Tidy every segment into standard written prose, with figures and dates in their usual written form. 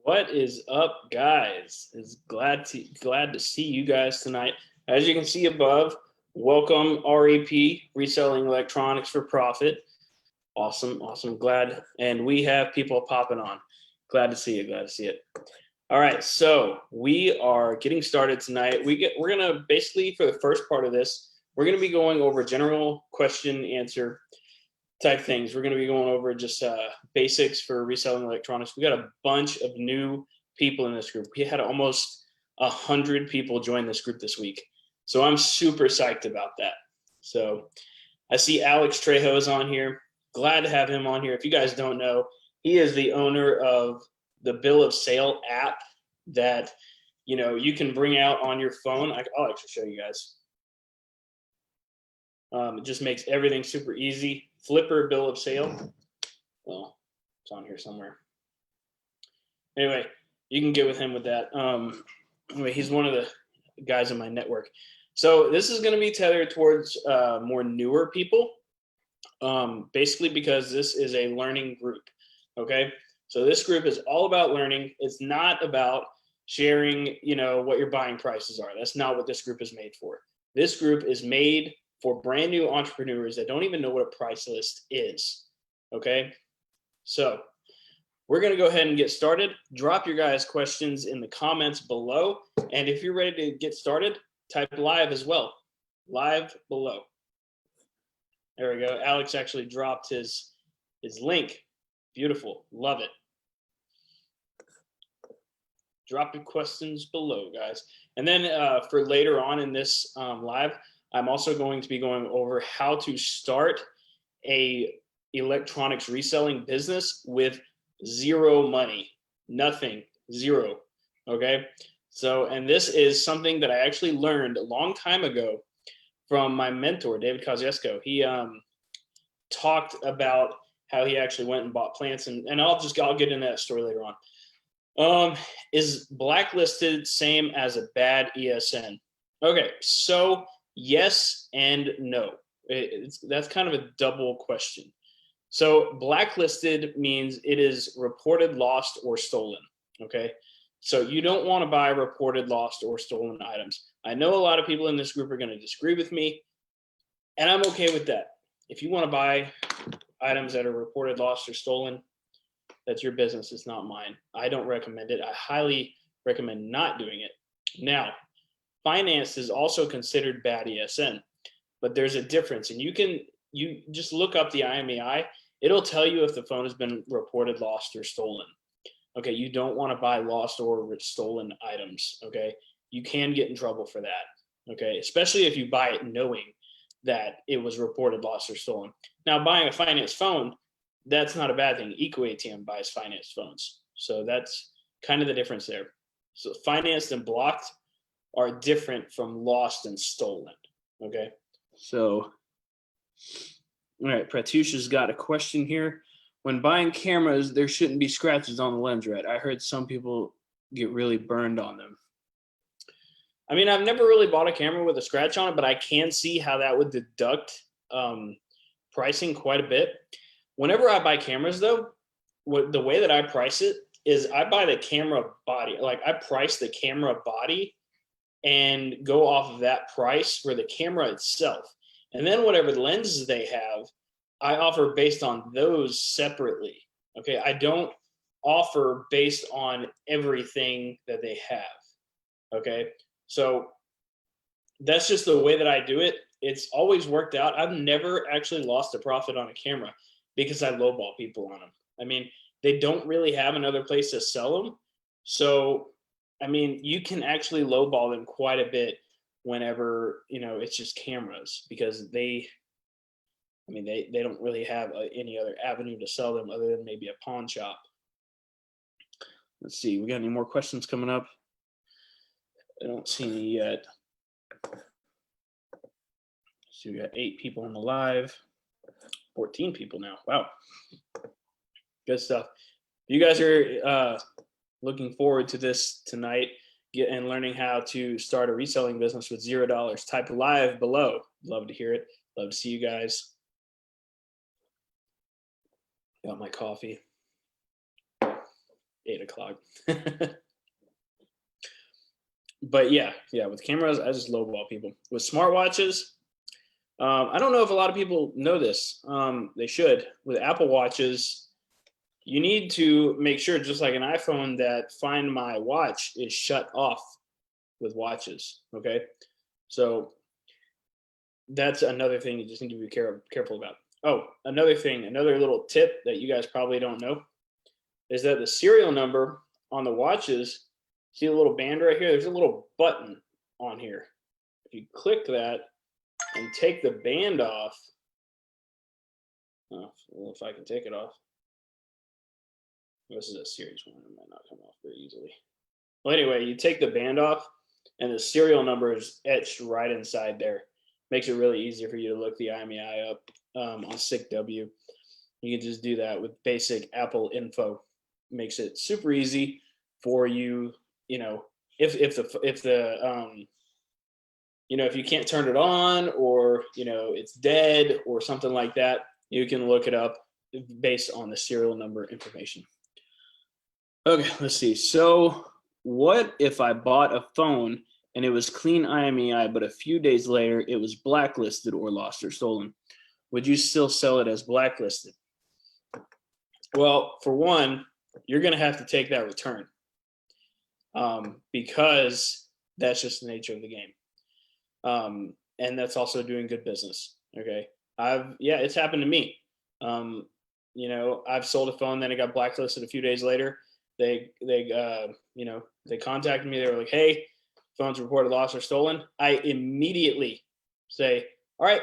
What is up, guys? It's glad to see you guys tonight. As you can see above, welcome REP, Reselling Electronics for Profit. Awesome. Glad, and we have people popping on. Glad to see you. Glad to see it. All right, so we are getting started tonight. We're gonna basically, for the first part of this, we're gonna be going over general question answer type things. We're going to be going over just basics for reselling electronics. We got a bunch of new people in this group. We had almost 100 people join this group this week. So I'm super psyched about that. So I see Alex Trejo is on here. Glad to have him on here. If you guys don't know, he is the owner of the Bill of Sale app that, you can bring out on your phone. I'll actually show you guys. It just makes everything super easy. Flipper Bill of Sale. Well, it's on here somewhere. Anyway, you can get with him with that. Anyway, he's one of the guys in my network. So this is going to be tethered towards more newer people, basically because this is a learning group. Okay, so this group is all about learning. It's not about sharing, what your buying prices are. That's not what this group is made for. This group is made for brand new entrepreneurs that don't even know what a price list is. Okay, so we're going to go ahead and get started. Drop your guys' questions in the comments below, and if you're ready to get started, type live as well. Live below. There we go. Alex actually dropped his link. Beautiful. Love it. Drop your questions below, guys. And then for later on in this live, I'm also going to be going over how to start a electronics reselling business with zero money, nothing, zero. Okay. So, and this is something that I actually learned a long time ago from my mentor, David Kosciuszko. He talked about how he actually went and bought plants, and I'll get into that story later on. Is blacklisted same as a bad ESN? Okay, so yes and no. That's kind of a double question. So blacklisted means it is reported lost or stolen. Okay, so you don't want to buy reported lost or stolen items. I know a lot of people in this group are going to disagree with me, and I'm okay with that. If you want to buy items that are reported lost or stolen, that's your business. It's not mine. I don't recommend it. I highly recommend not doing it. Now, finance is also considered bad ESN, but there's a difference, and you just look up the IMEI. It'll tell you if the phone has been reported lost or stolen. Okay, you don't want to buy lost or stolen items. Okay, you can get in trouble for that. Okay, especially if you buy it knowing that it was reported lost or stolen. Now, buying a finance phone, that's not a bad thing. EcoATM buys finance phones, so that's kind of the difference there. So financed and blocked are different from lost and stolen. Okay, so all right, Pratyusha's got a question here. When buying cameras, there shouldn't be scratches on the lens, right? I heard some people get really burned on them. I mean, I've never really bought a camera with a scratch on it, but I can see how that would deduct pricing quite a bit. Whenever I buy cameras, though, the way that I price it is I buy the camera body. Like, I price the camera body and go off of that price for the camera itself. And then whatever lenses they have, I offer based on those separately. Okay, I don't offer based on everything that they have. Okay, so that's just the way that I do it. It's always worked out. I've never actually lost a profit on a camera because I lowball people on them. I mean, they don't really have another place to sell them. So, I mean, you can actually lowball them quite a bit whenever, it's just cameras, because they don't really have any other avenue to sell them other than maybe a pawn shop. Let's see, we got any more questions coming up? I don't see any yet. So we got 8 people in the live, 14 people now. Wow, good stuff. You guys are looking forward to this tonight and learning how to start a reselling business with $0. Type live below. Love to hear it. Love to see you guys. Got my coffee. 8 o'clock. But yeah, with cameras, I just lowball people. With smartwatches, I don't know if a lot of people know this. They should. With Apple Watches, you need to make sure, just like an iPhone, that Find My Watch is shut off with watches. Okay, so that's another thing you just need to be careful about. Oh, another thing, another little tip that you guys probably don't know is that the serial number on the watches, see the little band right here? There's a little button on here. If you click that and take the band off, well, if I can take it off. This is a series one, it might not come off very easily. Well, anyway, you take the band off and the serial number is etched right inside there. Makes it really easy for you to look the IMEI up on SICW. You can just do that with basic Apple info. Makes it super easy for you. You know, if you can't turn it on, or it's dead or something like that, you can look it up based on the serial number information. Okay, let's see. So what if I bought a phone and it was clean IMEI, but a few days later it was blacklisted or lost or stolen? Would you still sell it as blacklisted? Well, for one, you're going to have to take that return because that's just the nature of the game. And that's also doing good business. Okay. It's happened to me. I've sold a phone, then it got blacklisted a few days later. They contacted me. They were like, "Hey, phone's reported lost or stolen." I immediately say, "All right,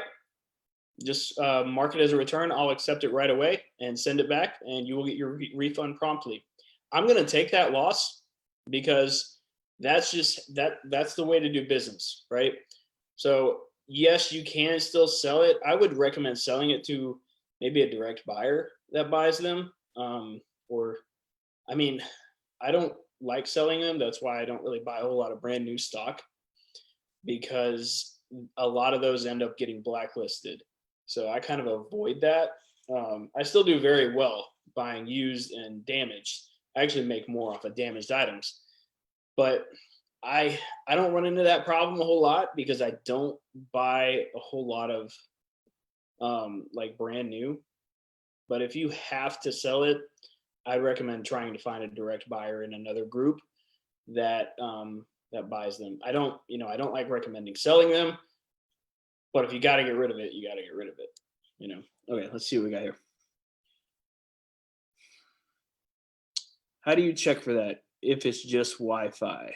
just mark it as a return. I'll accept it right away and send it back, and you will get your refund promptly." I'm going to take that loss because that's the way to do business, right? So yes, you can still sell it. I would recommend selling it to maybe a direct buyer that buys them. I don't like selling them. That's why I don't really buy a whole lot of brand new stock, because a lot of those end up getting blacklisted. So I kind of avoid that. I still do very well buying used and damaged. I actually make more off of damaged items, but I don't run into that problem a whole lot because I don't buy a whole lot of like brand new. But if you have to sell it, I recommend trying to find a direct buyer in another group that buys them. I don't like recommending selling them, but if you got to get rid of it, you got to get rid of it. Okay, let's see what we got here. How do you check for that if it's just Wi-Fi?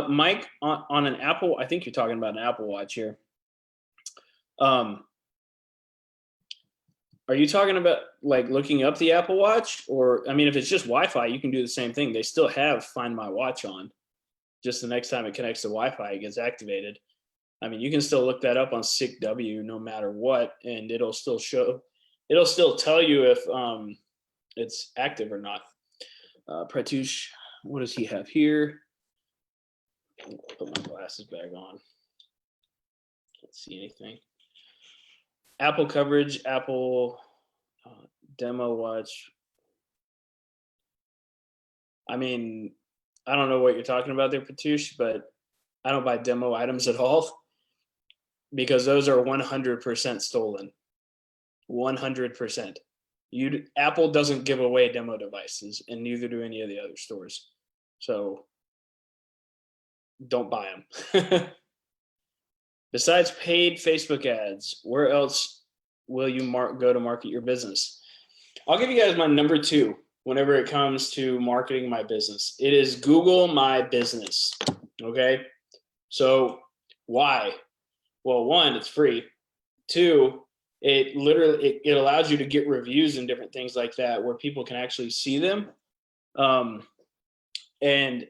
Mike, on an Apple, I think you're talking about an Apple Watch here. Are you talking about like looking up the Apple Watch? Or, if it's just Wi-Fi, you can do the same thing. They still have Find My Watch on. Just the next time it connects to Wi-Fi, it gets activated. You can still look that up on SICW no matter what, and it'll still tell you if it's active or not. Pratyush, what does he have here? Put my glasses back on. Can't see anything. Apple coverage, Apple demo watch. I don't know what you're talking about there, Pratyush, but I don't buy demo items at all because those are 100% stolen. 100%. Apple doesn't give away demo devices, and neither do any of the other stores. So don't buy them. Besides paid Facebook ads, where else will you go to market your business? I'll give you guys my number 2 whenever it comes to marketing my business. It is Google My Business. Okay. So why? Well, 1, it's free. 2, it allows you to get reviews and different things like that where people can actually see them. And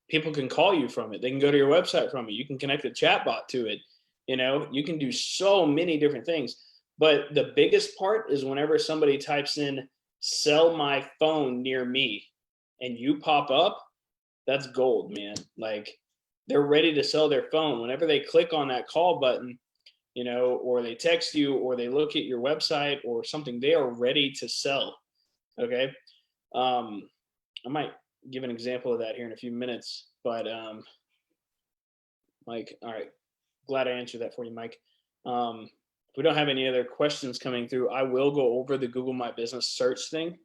people can call you from it. They can go to your website from it. You can connect a chatbot to it. You can do so many different things. But the biggest part is whenever somebody types in "sell my phone near me" and you pop up, that's gold, man. Like, they're ready to sell their phone. Whenever they click on that call button, or they text you or they look at your website or something, they are ready to sell. Okay. I might give an example of that here in a few minutes, but Mike, all right, glad I answered that for you, Mike. If we don't have any other questions coming through, I will go over the Google My Business search thing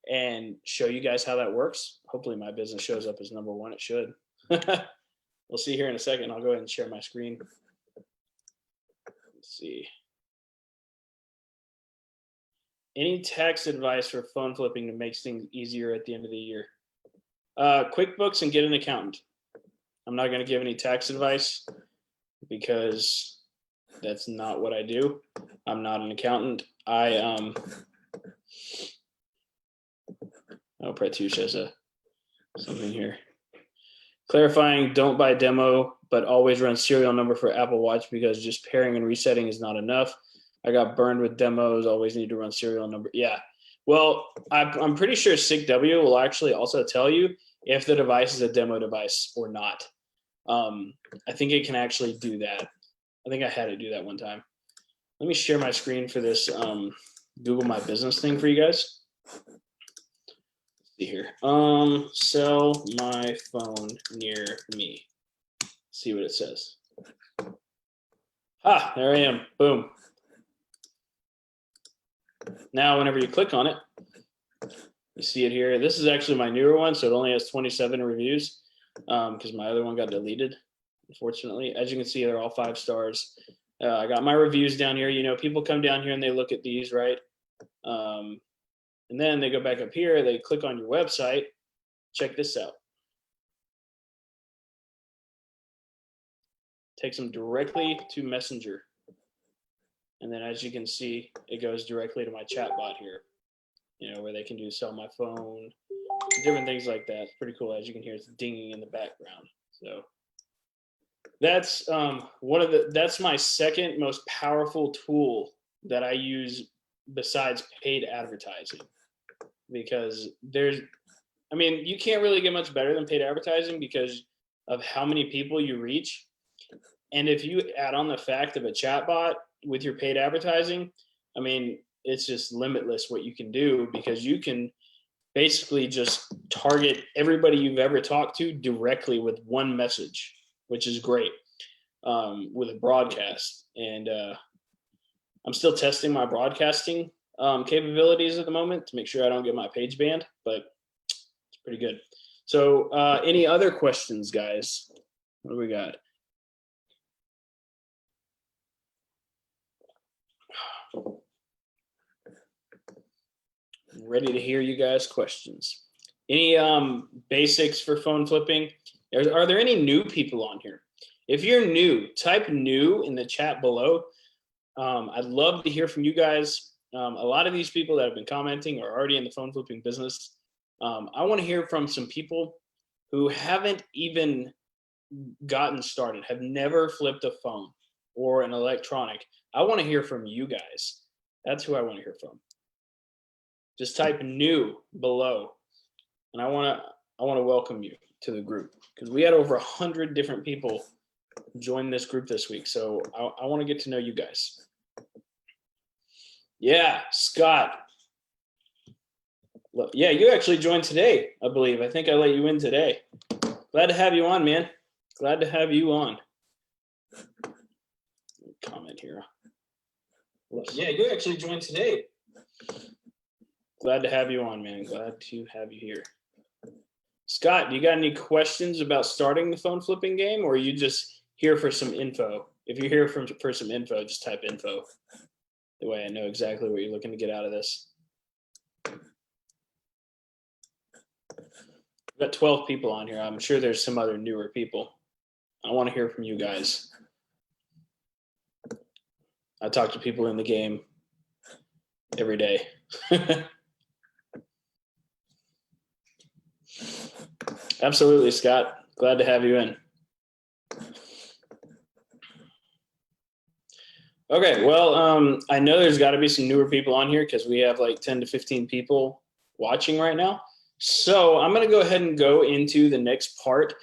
and show you guys how that works. Hopefully my business shows up as number one. It should. We'll see here in a second. I'll go ahead and share my screen. Let's see. Any tax advice for phone flipping to make things easier at the end of the year? QuickBooks and get an accountant. I'm not going to give any tax advice because that's not what I do. I'm not an accountant. Oh, Pratyush has something here. Clarifying, don't buy demo, but always run serial number for Apple Watch because just pairing and resetting is not enough. I got burned with demos, always need to run serial number. Yeah. Well, I'm pretty sure SIGW will actually also tell you if the device is a demo device or not. I think it can actually do that. I think I had to do that one time. Let me share my screen for this Google My Business thing for you guys. Let's see here. Sell my phone near me. Let's see what it says. Ah, there I am. Boom. Now, whenever you click on it, you see it here. This is actually my newer one, so it only has 27 reviews because my other one got deleted, unfortunately. As you can see, they're all 5 stars. I got my reviews down here. You know, people come down here and they look at these, right? And then they go back up here. They click on your website. Check this out. Takes them directly to Messenger. And then as you can see, it goes directly to my chat bot here, you know, where they can do sell my phone, different things like that. It's pretty cool. As you can hear, it's dinging in the background. So that's that's my second most powerful tool that I use besides paid advertising, because you can't really get much better than paid advertising because of how many people you reach. And if you add on the fact of a chatbot with your paid advertising, I mean, it's just limitless what you can do, because you can basically just target everybody you've ever talked to directly with one message, which is great with a broadcast. And I'm still testing my broadcasting capabilities at the moment to make sure I don't get my page banned, but it's pretty good. So any other questions, guys? What do we got? Ready to hear you guys' questions. Any basics for phone flipping? Are there any new people on here? If you're new, type new in the chat below. I'd love to hear from you guys. A lot of these people that have been commenting are already in the phone flipping business. I want to hear from some people who haven't even gotten started, have never flipped a phone or an electronic. I want to hear from you guys. That's who I want to hear from. Just type new below, and I want to welcome you to the group, because we had over 100 different people join this group this week. So I want to get to know you guys. Yeah, Scott. Yeah, you actually joined today, I believe. I think I let you in today. Glad to have you on, man. Glad to have you on. Comment here. Yeah, you actually joined today. Glad to have you on, man. Glad to have you here. Scott, do you got any questions about starting the phone flipping game, or are you just here for some info? If you're here for some info, just type info. The way I know exactly what you're looking to get out of this. We've got 12 people on here. I'm sure there's some other newer people. I want to hear from you guys. I talk to people in the game every day. Absolutely, Scott. Glad to have you in. Okay, well, I know there's got to be some newer people on here because we have like 10 to 15 people watching right now. So I'm going to go ahead and go into the next part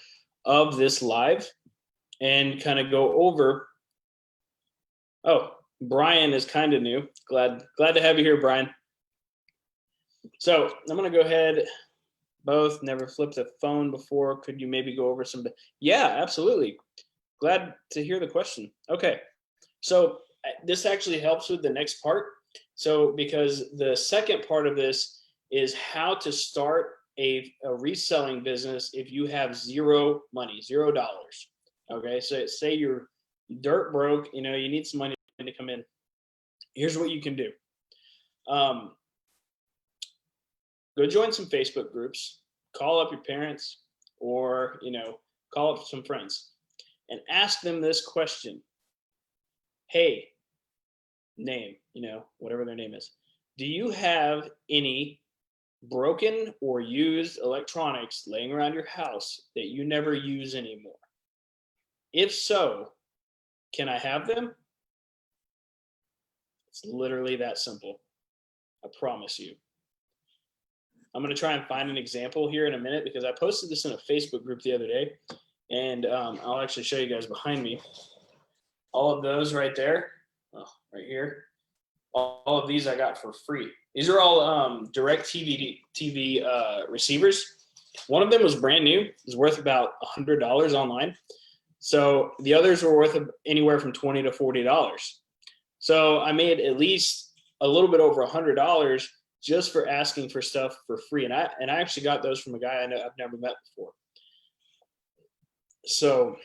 of this live and kind of go over. Oh, Brian is kind of new. Glad to have you here, Brian. So I'm going to go ahead. Both never flipped a phone before. Could you maybe go over some? Yeah, absolutely. Glad to hear the question. Okay. So this actually helps with the next part. So because the second part of this is how to start a reselling business if you have zero money, $0. Okay. So say you're dirt broke, you need some money to come in. Here's what you can do. Um, Go join some Facebook groups, call up your parents, or call up some friends and ask them this question. Hey, name, whatever their name is. Do you have any broken or used electronics laying around your house that you never use anymore? If so, can I have them? It's literally that simple. I promise you. I'm going to try and find an example here in a minute because I posted this in a Facebook group the other day, and I'll actually show you guys behind me. All of those right there, right here, all of these I got for free. These are all direct TV receivers. One of them was brand new. It was worth about $100 online. So the others were worth anywhere from $20 to $40. So I made at least a little bit over $100 just for asking for stuff for free. And I actually got those from a guy I've never met before. So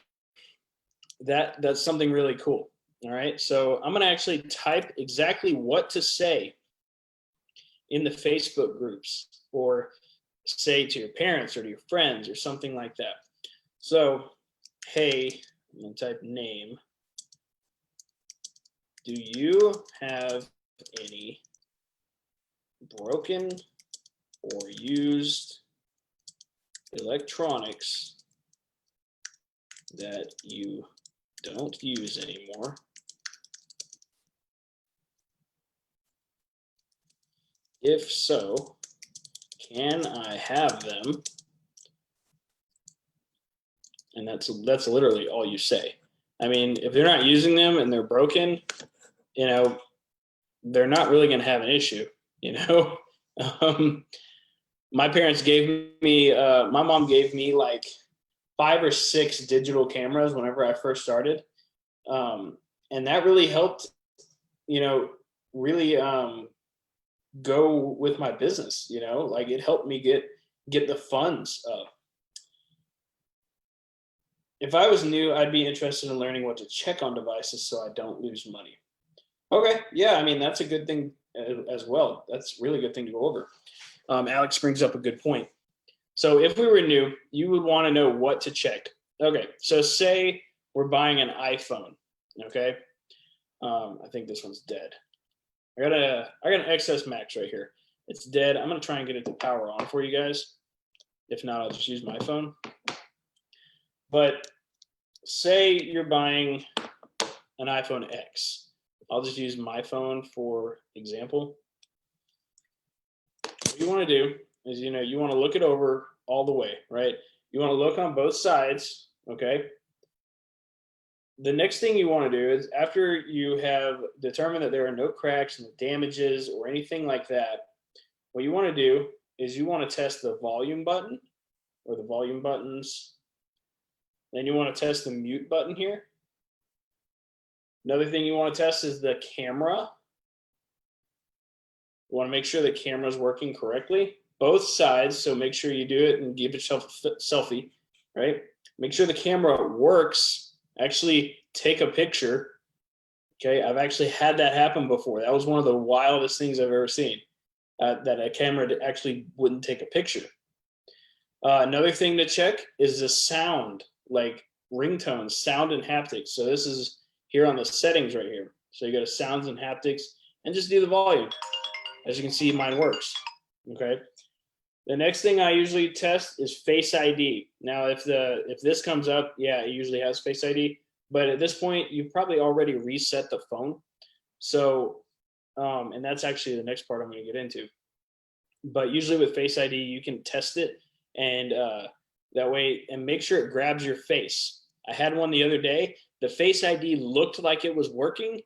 that's something really cool. All right. So I'm going to actually type exactly what to say in the Facebook groups, or say to your parents or to your friends or something like that. So, hey, I'm going to type name. Do you have any broken or used electronics that you don't use anymore? If so, can I have them? And that's literally all you say. I mean, if they're not using them and they're broken, they're not really going to have an issue. My parents gave me, my mom gave me like 5 or 6 digital cameras whenever I first started. And that really helped, really go with my business, like it helped me get the funds up. If I was new, I'd be interested in learning what to check on devices so I don't lose money. Okay, yeah, I mean, that's a good thing as well. That's a really good thing to go over. Alex brings up a good point. So if we were new, you would want to know what to check. Okay, so say we're buying an iPhone, okay? I think this one's dead. I got an XS Max right here. It's dead. I'm gonna try and get it to power on for you guys. If not, I'll just use my phone. But say you're buying an iPhone X. I'll just use my phone for example. What you want to do is, you want to look it over all the way, right? You want to look on both sides, okay? The next thing you want to do is, after you have determined that there are no cracks and damages or anything like that, what you want to do is you want to test the volume button or the volume buttons. Then you want to test the mute button here. Another thing you want to test is the camera. You want to make sure the camera is working correctly, both sides. So make sure you do it and give yourself a selfie, right? Make sure the camera works. Actually take a picture. Okay, I've actually had that happen before. That was one of the wildest things I've ever seen, that a camera actually wouldn't take a picture. Another thing to check is the sound, like ringtones, sound and haptics. So this is here on the settings right here. So you go to sounds and haptics and just do the volume. As you can see, mine works. Okay. The next thing I usually test is Face ID. Now, if this comes up, yeah, it usually has Face ID. But at this point, you've probably already reset the phone. So, and that's actually the next part I'm going to get into. But usually with Face ID, you can test it, and that way, and make sure it grabs your face. I had one the other day. The Face ID looked like it was working,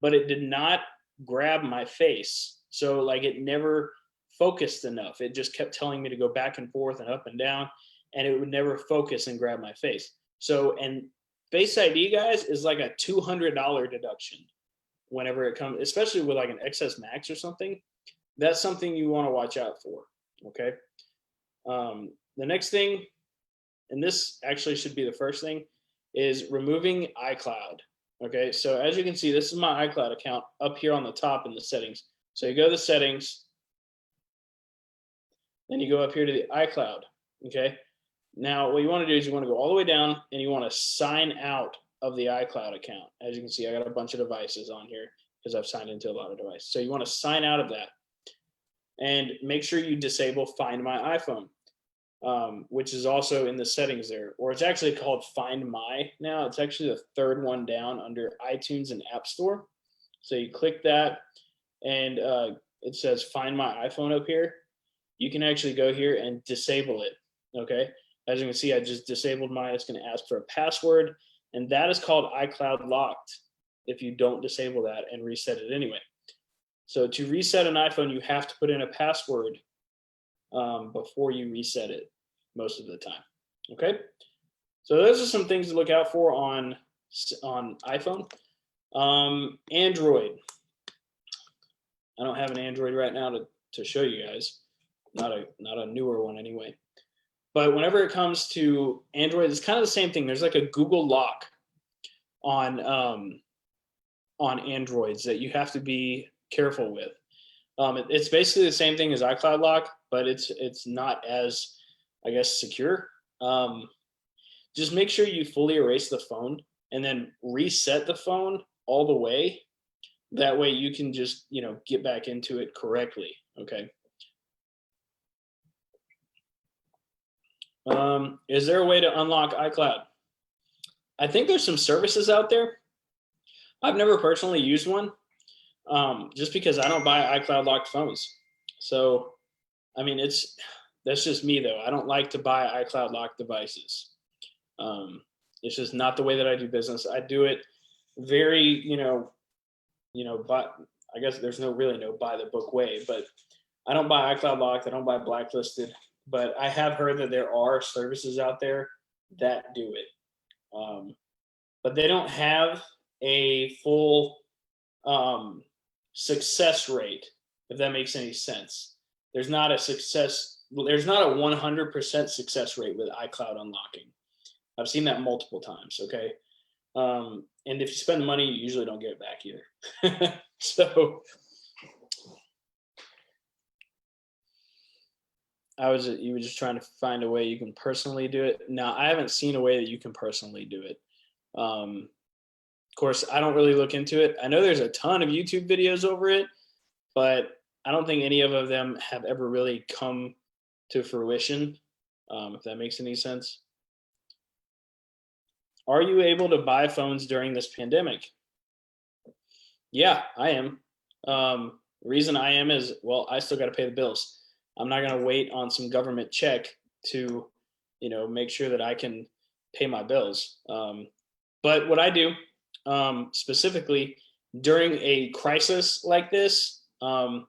but it did not grab my face. So like it never focused enough. It just kept telling me to go back and forth and up and down, and it would never focus and grab my face. So, and Face ID, guys, is like a $200 deduction whenever it comes, especially with like an XS Max or something. That's something you want to watch out for. Okay. The next thing, and this actually should be the first thing, is removing iCloud. Okay, so as you can see, this is my iCloud account up here on the top in the settings. So you go to the settings, then you go up here to the iCloud. Okay, now what you want to do is you want to go all the way down and you want to sign out of the iCloud account. As you can see, I got a bunch of devices on here because I've signed into a lot of devices. So you want to sign out of that and make sure you disable Find My iPhone. Which is also in the settings there, or it's actually called Find My now. It's actually the third one down under iTunes and App Store. So you click that and it says Find My iPhone up here. You can actually go here and disable it. Okay. As you can see, I just disabled mine. It's going to ask for a password, and that is called iCloud locked if you don't disable that and reset it anyway. So to reset an iPhone, you have to put in a password before you reset it most of the time. Okay, so those are some things to look out for on iPhone. Android. I don't have an Android right now to show you guys. Not a newer one anyway. But whenever it comes to Android, it's kind of the same thing. There's like a Google lock on Androids that you have to be careful with. It's basically the same thing as iCloud lock, but it's not as, I guess, secure. Just make sure you fully erase the phone and then reset the phone all the way. That way you can just, get back into it correctly. Okay. Is there a way to unlock iCloud? I think there's some services out there. I've never personally used one. Just because I don't buy iCloud locked phones. So, I mean, that's just me though. I don't like to buy iCloud locked devices. It's just not the way that I do business. I do it very, but I guess there's really no by the book way, but I don't buy iCloud locked. I don't buy blacklisted, but I have heard that there are services out there that do it. But they don't have a full, success rate, if that makes any sense. There's not a 100% success rate with iCloud unlocking. I've seen that multiple times. Okay. And if you spend the money, you usually don't get it back either. So you were just trying to find a way you can personally do it. Now, I haven't seen a way that you can personally do it. Of course, I don't really look into it. I know there's a ton of YouTube videos over it, but I don't think any of them have ever really come to fruition, if that makes any sense. Are you able to buy phones during this pandemic? Yeah, I am. The reason I am is, well, I still got to pay the bills. I'm not going to wait on some government check to, make sure that I can pay my bills. But what I do, specifically during a crisis like this, I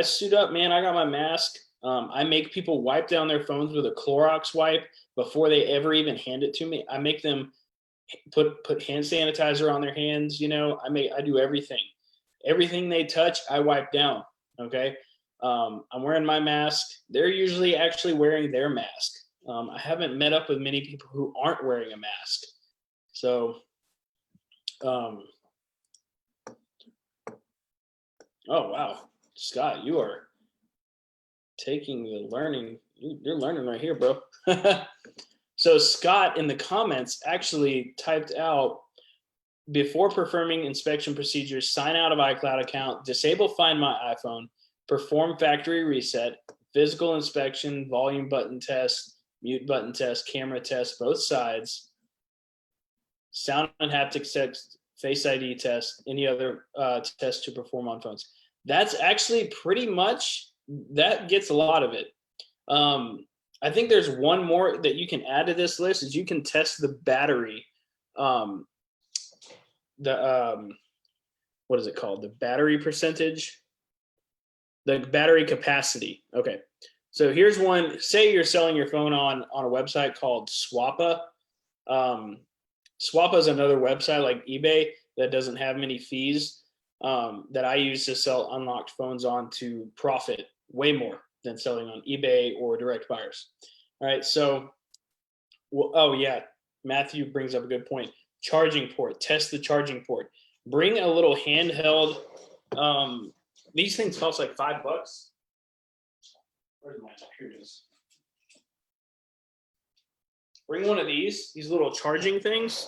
suit up, man. I got my mask. I make people wipe down their phones with a Clorox wipe before they ever even hand it to me. I make them put hand sanitizer on their hands. I do everything. Everything they touch, I wipe down. Okay. I'm wearing my mask. They're usually actually wearing their mask. I haven't met up with many people who aren't wearing a mask. So, oh wow, Scott, you are taking the learning. You're learning right here, bro. So Scott in the comments actually typed out, before performing inspection procedures, sign out of iCloud account, disable Find My iPhone, perform factory reset, physical inspection, volume button test, mute button test, camera test, both sides, sound and haptic test, Face ID test, any other tests to perform on phones. That's actually pretty much, that gets a lot of it. I think there's one more that you can add to this list, is you can test the battery. What is it called? The battery percentage. the battery capacity. Okay, so here's one. Say you're selling your phone on a website called Swappa. Swappa is another website like eBay that doesn't have many fees, that I use to sell unlocked phones on to profit way more than selling on eBay or direct buyers. All right, so, well, oh yeah, Matthew brings up a good point. Charging port, test the charging port. Bring a little handheld. These things cost like $5. Where's mine? Here it is. Bring one of these little charging things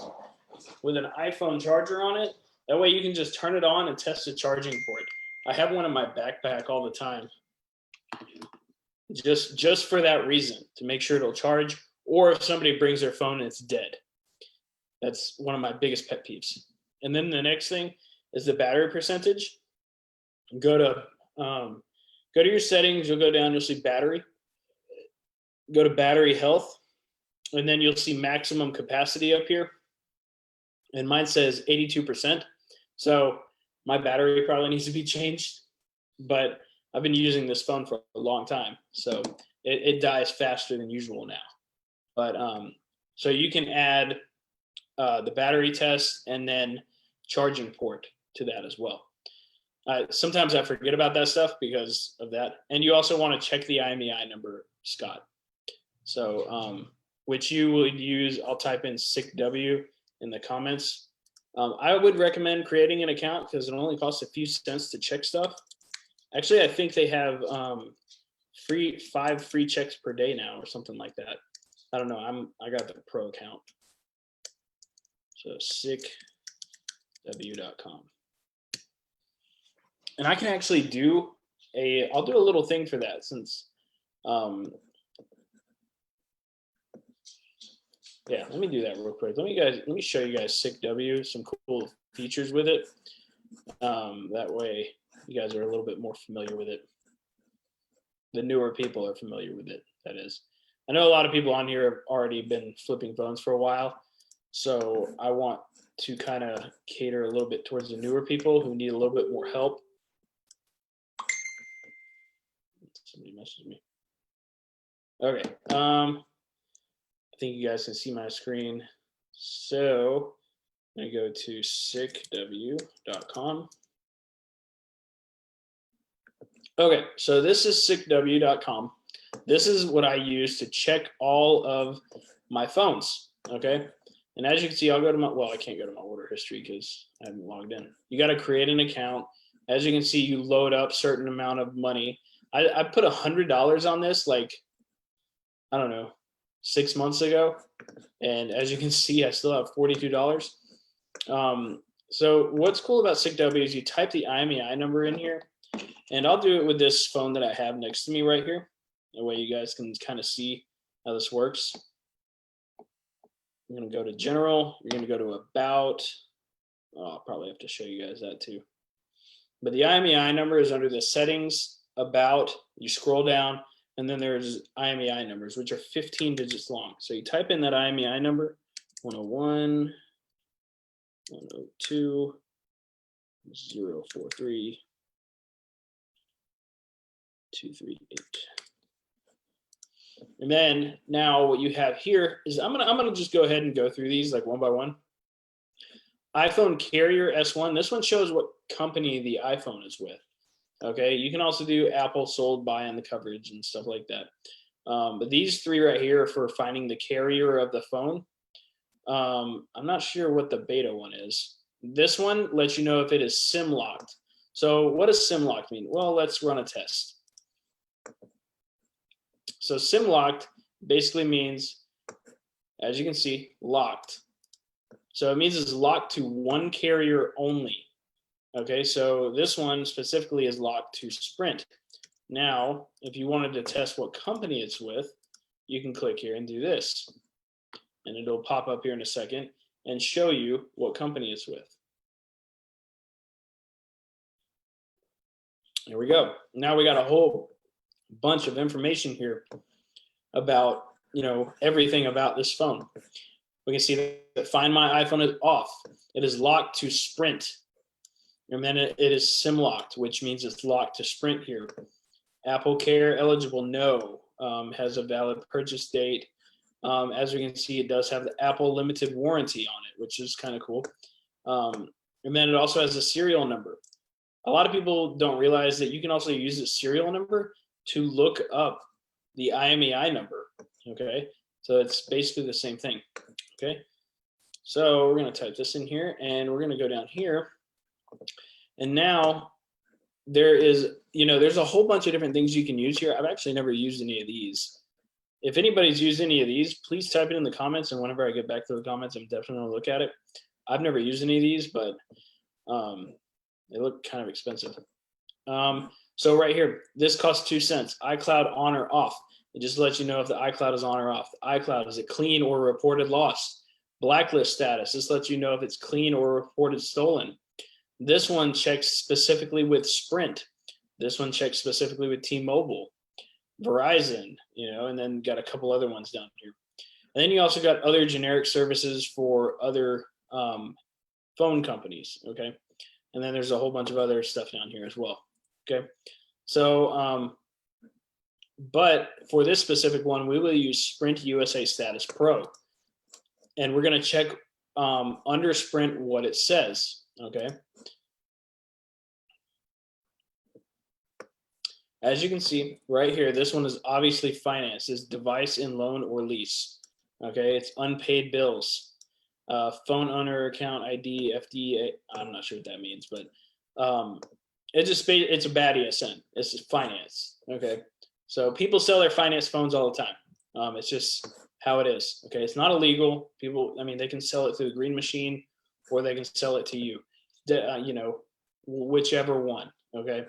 with an iPhone charger on it. That way you can just turn it on and test the charging port. I have one in my backpack all the time, just for that reason, to make sure it'll charge, or if somebody brings their phone and it's dead. That's one of my biggest pet peeves. And then the next thing is the battery percentage. Go to your settings. You'll go down. You'll see battery. Go to battery health, and then you'll see maximum capacity up here. And mine says 82%. So my battery probably needs to be changed, but I've been using this phone for a long time, so it dies faster than usual now. But so you can add the battery test and then charging port to that as well. Sometimes I forget about that stuff because of that. And you also want to check the IMEI number, Scott. So which you would use, I'll type in SICW in the comments. I would recommend creating an account because it only costs a few cents to check stuff. Actually, I think they have 5 free checks per day now or something like that. I don't know. I got the pro account. So sicw.com. And I can actually I'll do a little thing for that since, yeah, let me do that real quick. Let me show you guys SICW, some cool features with it. That way you guys are a little bit more familiar with it. The newer people are familiar with it, that is. I know a lot of people on here have already been flipping phones for a while, so I want to kind of cater a little bit towards the newer people who need a little bit more help. Somebody messaged me. Okay. I think you guys can see my screen. So I'm going to go to sicw.com. Okay, so this is sicw.com. This is what I use to check all of my phones, okay? And as you can see, I'll go to I can't go to my order history because I haven't logged in. You got to create an account. As you can see, you load up certain amount of money. I put $100 on this, like, I don't know, 6 months ago. And as you can see, I still have $42. So what's cool about SICW is you type the IMEI number in here, and I'll do it with this phone that I have next to me right here. That way you guys can kind of see how this works. You're going to go to general. You're going to go to about. Oh, I'll probably have to show you guys that too. But the IMEI number is under the settings, about. You scroll down, and then there's IMEI numbers, which are 15 digits long. So you type in that IMEI number, 101, 102, 043, 238. And then now what you have here is I'm gonna just go ahead and go through these like one by one. iPhone carrier S1. This one shows what company the iPhone is with. Okay, you can also do Apple sold by on the coverage and stuff like that. But these 3 right here are for finding the carrier of the phone. I'm not sure what the beta one is. This one lets you know if it is SIM locked. So what does SIM locked mean? Well, let's run a test. So SIM locked basically means, as you can see, locked. So it means it's locked to one carrier only. Okay, so this one specifically is locked to Sprint. Now, if you wanted to test what company it's with, you can click here and do this. And it'll pop up here in a second and show you what company it's with. There we go. Now we got a whole bunch of information here about, everything about this phone. We can see that Find My iPhone is off. It is locked to Sprint. And then it is SIM locked, which means it's locked to Sprint here. Apple Care eligible, no. Has a valid purchase date. As we can see, it does have the Apple limited warranty on it, which is kind of cool. And then it also has a serial number. A lot of people don't realize that you can also use the serial number to look up the IMEI number. Okay, so it's basically the same thing. Okay, so we're going to type this in here, and we're going to go down here. And now there is, there's a whole bunch of different things you can use here. I've actually never used any of these. If anybody's used any of these, please type it in the comments, and whenever I get back to the comments, I'm definitely going to look at it. I've never used any of these, but they look kind of expensive. So right here, this costs 2 cents. iCloud on or off. It just lets you know if the iCloud is on or off. The iCloud, is it clean or reported lost? Blacklist status. This lets you know if it's clean or reported stolen. This one checks specifically with Sprint. This one checks specifically with T-Mobile, Verizon, and then got a couple other ones down here. And then you also got other generic services for other phone companies, okay? And then there's a whole bunch of other stuff down here as well, okay? So, but for this specific one, we will use Sprint USA Status Pro. And we're gonna check under Sprint what it says, okay? As you can see right here, this one is obviously financed. It's device in loan or lease, okay? It's unpaid bills. Phone owner account ID, FDA, I'm not sure what that means, but it's a bad ESN. It's just finance, okay? So people sell their finance phones all the time. It's just how it is, okay? It's not illegal. People, they can sell it through the green machine, or they can sell it to you, whichever one, okay?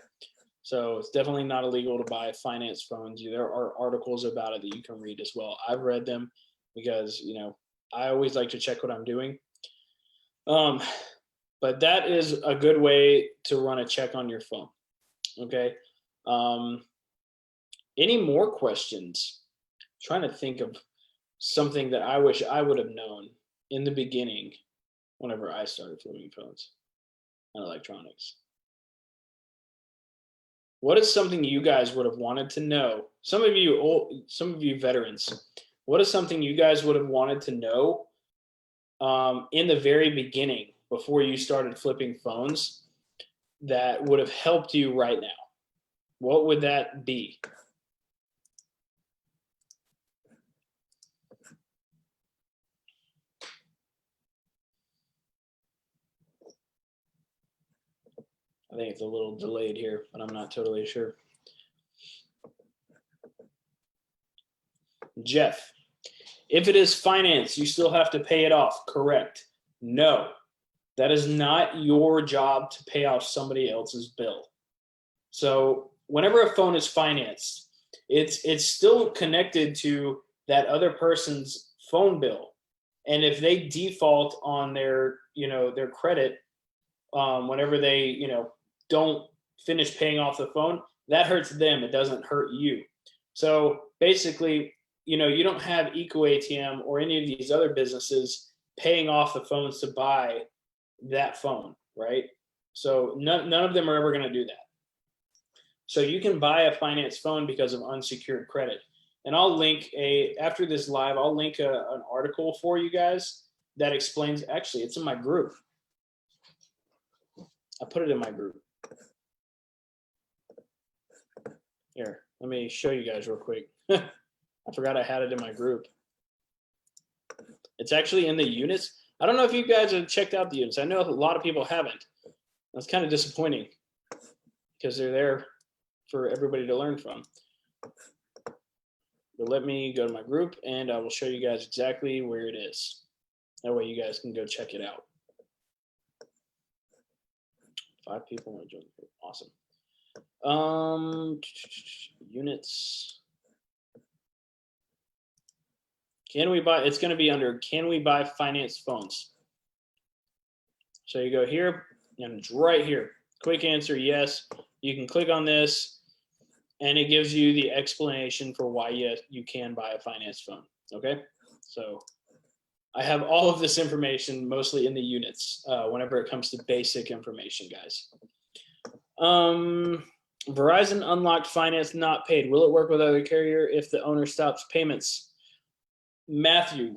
So it's definitely not illegal to buy finance phones. There are articles about it that you can read as well. I've read them because, I always like to check what I'm doing. But that is a good way to run a check on your phone. Okay. Any more questions? I'm trying to think of something that I wish I would have known in the beginning whenever I started flipping phones and electronics. What is something you guys would have wanted to know? Some of you veterans, what is something you guys would have wanted to know in the very beginning before you started flipping phones that would have helped you right now? What would that be? I think it's a little delayed here, but I'm not totally sure. Jeff, if it is finance, you still have to pay it off, correct? No, that is not your job to pay off somebody else's bill. So whenever a phone is financed, it's still connected to that other person's phone bill. And if they default on their credit, whenever they, don't finish paying off the phone, that hurts them. It doesn't hurt you. So basically, you don't have EcoATM or any of these other businesses paying off the phones to buy that phone, right? So none of them are ever going to do that. So you can buy a finance phone because of unsecured credit. And I'll link after this live, I'll link an article for you guys that explains, actually, it's in my group. I put it in my group. Here, let me show you guys real quick. I forgot I had it in my group. It's actually in the units. I don't know if you guys have checked out the units. I know a lot of people haven't. That's kind of disappointing because they're there for everybody to learn from. But let me go to my group and I will show you guys exactly where it is. That way you guys can go check it out. 5 people want to join the group. Awesome. Units. Can we buy? It's going to be under can we buy finance phones? So you go here and it's right here. Quick answer, yes. You can click on this and it gives you the explanation for why you can buy a finance phone. Okay, so I have all of this information mostly in the units whenever it comes to basic information, guys. Verizon unlocked finance not paid. Will it work with other carrier if the owner stops payments? Matthew,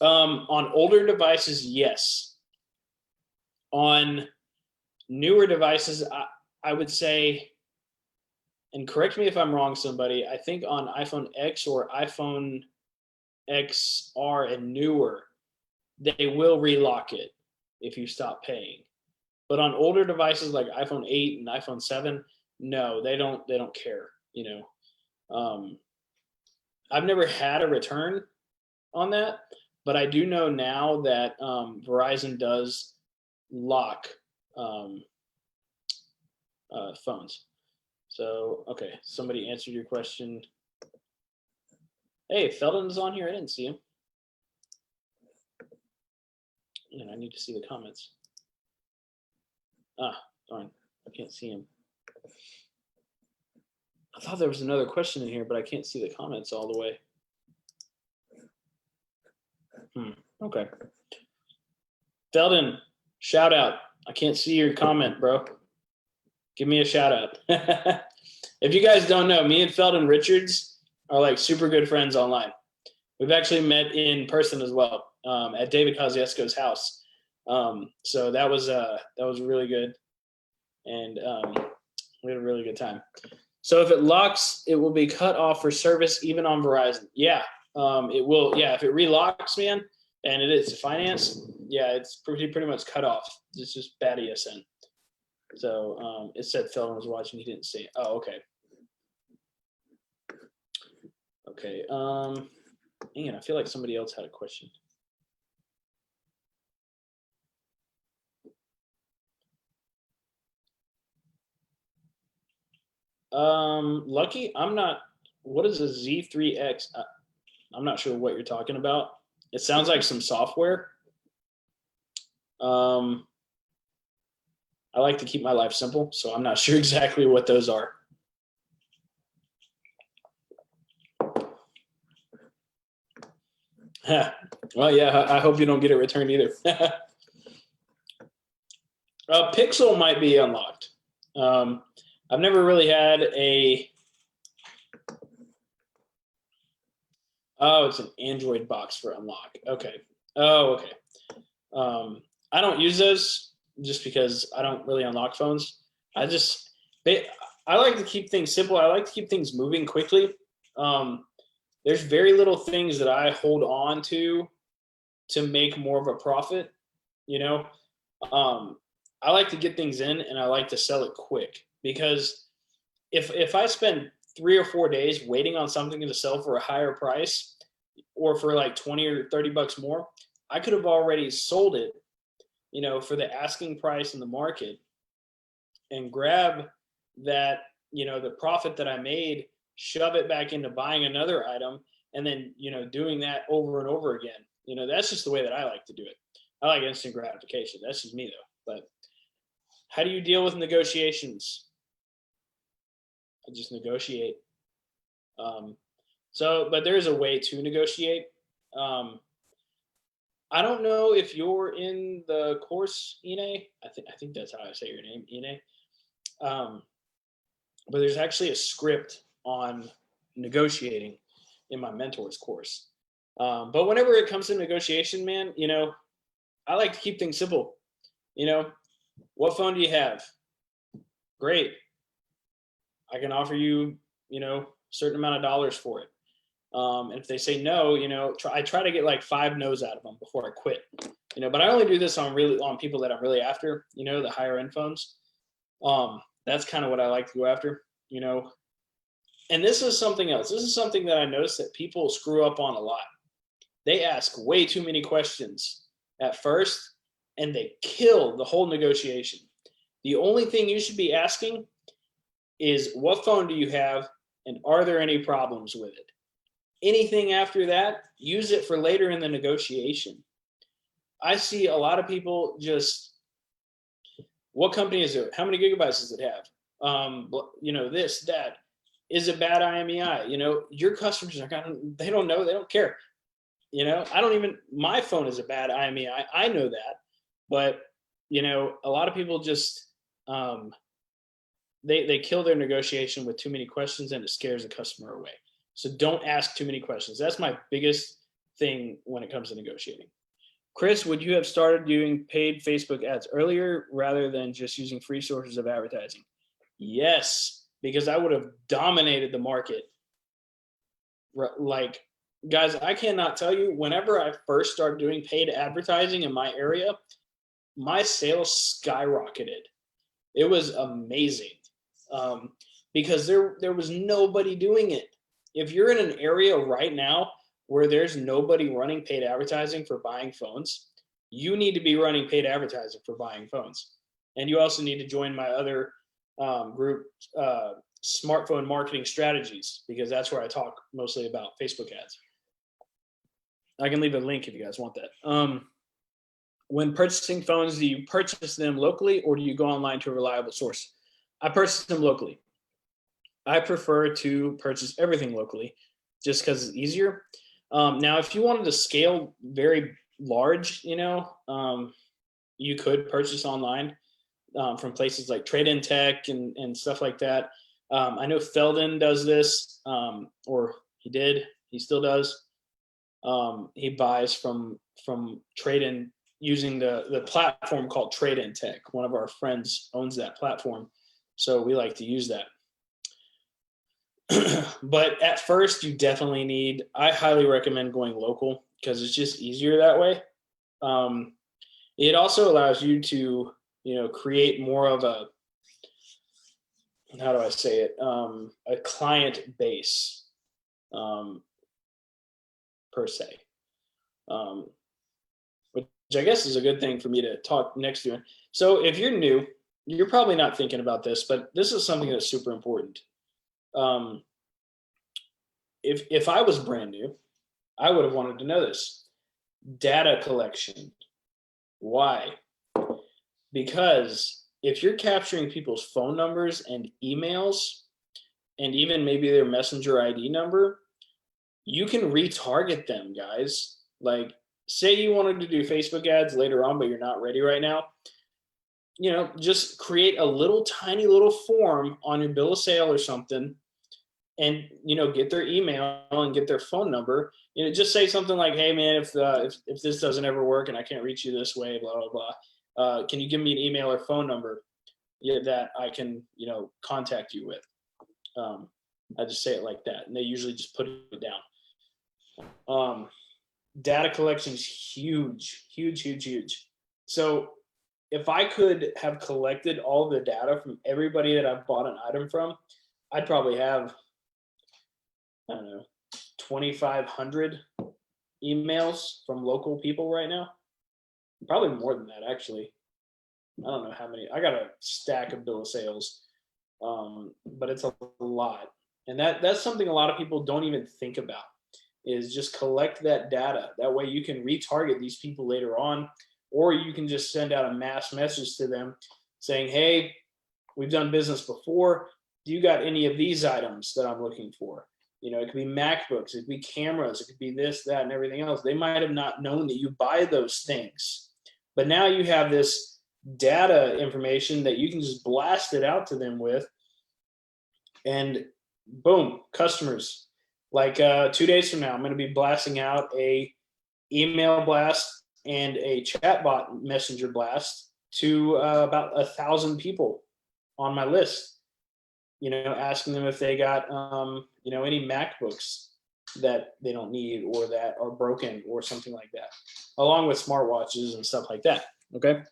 on older devices, yes. On newer devices, I would say, and correct me if I'm wrong, somebody, I think on iPhone X or iPhone XR and newer, they will relock it if you stop paying. But on older devices like iPhone 8 and iPhone 7, no, they don't care, I've never had a return on that, but I do know now that Verizon does lock phones. So, okay, somebody answered your question. Hey, Felden's on here. I didn't see him. Man, I need to see the comments. Ah, darn, I can't see him. I thought there was another question in here, but I can't see the comments all the way. Okay. Felden, shout out. I can't see your comment, bro. Give me a shout out. If you guys don't know, me and Felden Richards are like super good friends online. We've actually met in person as well at David Kosciuszko's house. So that was really good, and we had a really good time. So if it locks, it will be cut off for service even on Verizon. Yeah, it will. Yeah, if it relocks, man, and it is finance, yeah, it's pretty much cut off. It's just bad ESN. So it said Felden was watching. He didn't see it. Oh, okay. Okay. Man, I feel like somebody else had a question. Lucky, I'm not. What is a Z3X? I'm not sure what you're talking about. It sounds like some software. I like to keep my life simple, so I'm not sure exactly what those are. Well, yeah, I hope you don't get it returned either. Pixel might be unlocked. I've never really had a. Oh, it's an Android box for unlock. Okay. Oh, okay. I don't use those just because I don't really unlock phones. I like to keep things simple. I like to keep things moving quickly. There's very little things that I hold on to make more of a profit. I like to get things in and I like to sell it quick, because if I spend 3 or 4 days waiting on something to sell for a higher price or for like 20 or 30 bucks more, I could have already sold it, for the asking price in the market and grab that, the profit that I made, shove it back into buying another item, and then, doing that over and over again. That's just the way that I like to do it. I like instant gratification. That's just me though. But how do you deal with negotiations? I just negotiate. But there is a way to negotiate. I don't know if you're in the course, Ine. I think that's how I say your name, Ine. But there's actually a script on negotiating in my mentor's course. But whenever it comes to negotiation, man, I like to keep things simple. What phone do you have? Great. I can offer you, a certain amount of dollars for it. And if they say no, I try to get like 5 no's out of them before I quit. But I only do this on people that I'm really after, the higher end phones. That's kind of what I like to go after, And this is something else. This is something that I noticed that people screw up on a lot. They ask way too many questions at first, and they kill the whole negotiation. The only thing you should be asking is, what phone do you have, and are there any problems with it? Anything after that, use it for later in the negotiation. I see a lot of people just, what company is it? How many gigabytes does it have? This, that. Is it bad IMEI? Your customers they don't know, they don't care. You know, I don't even, my phone is a bad IME. I know that, but you know, a lot of people just, um, they kill their negotiation with too many questions and it scares the customer away. So don't ask too many questions. That's my biggest thing when it comes to negotiating. Chris, would you have started doing paid Facebook ads earlier rather than just using free sources of advertising? Yes, because I would have dominated the market. Like, guys, I cannot tell you, whenever I first started doing paid advertising in my area, my sales skyrocketed. It was amazing, because there was nobody doing it. If you're in an area right now where there's nobody running paid advertising for buying phones, you need to be running paid advertising for buying phones. And you also need to join my other group, smartphone marketing strategies, because that's where I talk mostly about Facebook ads. I can leave a link if you guys want that. When purchasing phones, do you purchase them locally or do you go online to a reliable source? I purchase them locally. I prefer to purchase everything locally just because it's easier. Now, if you wanted to scale very large, you know, you could purchase online from places like Trade In Tech and stuff like that. I know Felden does this, or he still does. He buys from Trade In using the platform called Trade In Tech. One of our friends owns that platform, so we like to use that. But at first, you definitely need, I highly recommend going local because it's just easier that way. It also allows you to, you know, create more of a, how do I say it, a client base, per se, which I guess is a good thing for me to talk next to. So if you're new, you're probably not thinking about this, but this is something that's super important. If I was brand new, I would have wanted to know this. Data collection. Why? Because if you're capturing people's phone numbers and emails, and even maybe their messenger ID number, you can retarget them, guys. Like, say you wanted to do Facebook ads later on, but you're not ready right now. You know, just create a little tiny little form on your bill of sale or something, and you know, get their email and get their phone number. You know, just say something like, "Hey, man, if this doesn't ever work and I can't reach you this way, blah blah blah, can you give me an email or phone number that I can, you know, contact you with?" I just say it like that, and they usually just put it down. Data collection is huge, huge, huge, huge. So if I could have collected all the data from everybody that I've bought an item from, I'd probably have, I don't know, 2,500 emails from local people right now. Probably more than that, actually. I don't know how many. I got a stack of bill of sales, but it's a lot. And that's something a lot of people don't even think about, is just collect that data. That way you can retarget these people later on, or you can just send out a mass message to them saying, "Hey, we've done business before. Do you got any of these items that I'm looking for?" You know, it could be MacBooks, it could be cameras, it could be this, that, and everything else. They might have not known that you buy those things, but now you have this data information that you can just blast it out to them with, and boom, customers. Like 2 days from now, I'm going to be blasting out a email blast and a chatbot messenger blast to about 1,000 people on my list. You know, asking them if they got, you know, any MacBooks that they don't need or that are broken or something like that, along with smartwatches and stuff like that. Okay.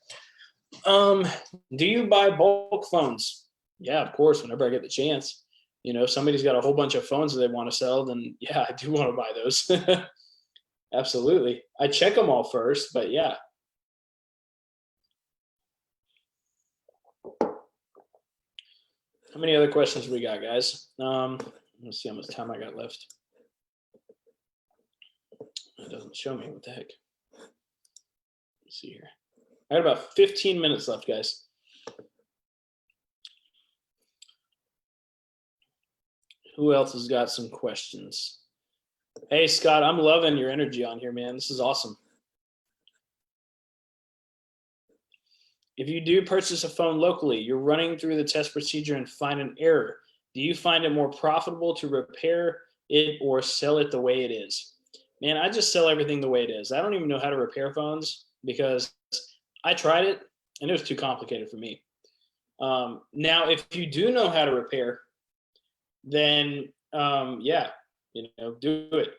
Do you buy bulk phones? Yeah, of course. Whenever I get the chance, you know, if somebody's got a whole bunch of phones that they want to sell, then yeah, I do want to buy those. Absolutely. I check them all first, but yeah. How many other questions we got, guys? Let's see how much time I got left. It doesn't show me. What the heck? Let's see here. I got about 15 minutes left, guys. Who else has got some questions? Hey, Scott, I'm loving your energy on here, man. This is awesome. If you do purchase a phone locally, you're running through the test procedure and find an error. Do you find it more profitable to repair it or sell it the way it is? Man, I just sell everything the way it is. I don't even know how to repair phones because I tried it and it was too complicated for me. Now, if you do know how to repair, then yeah, do it.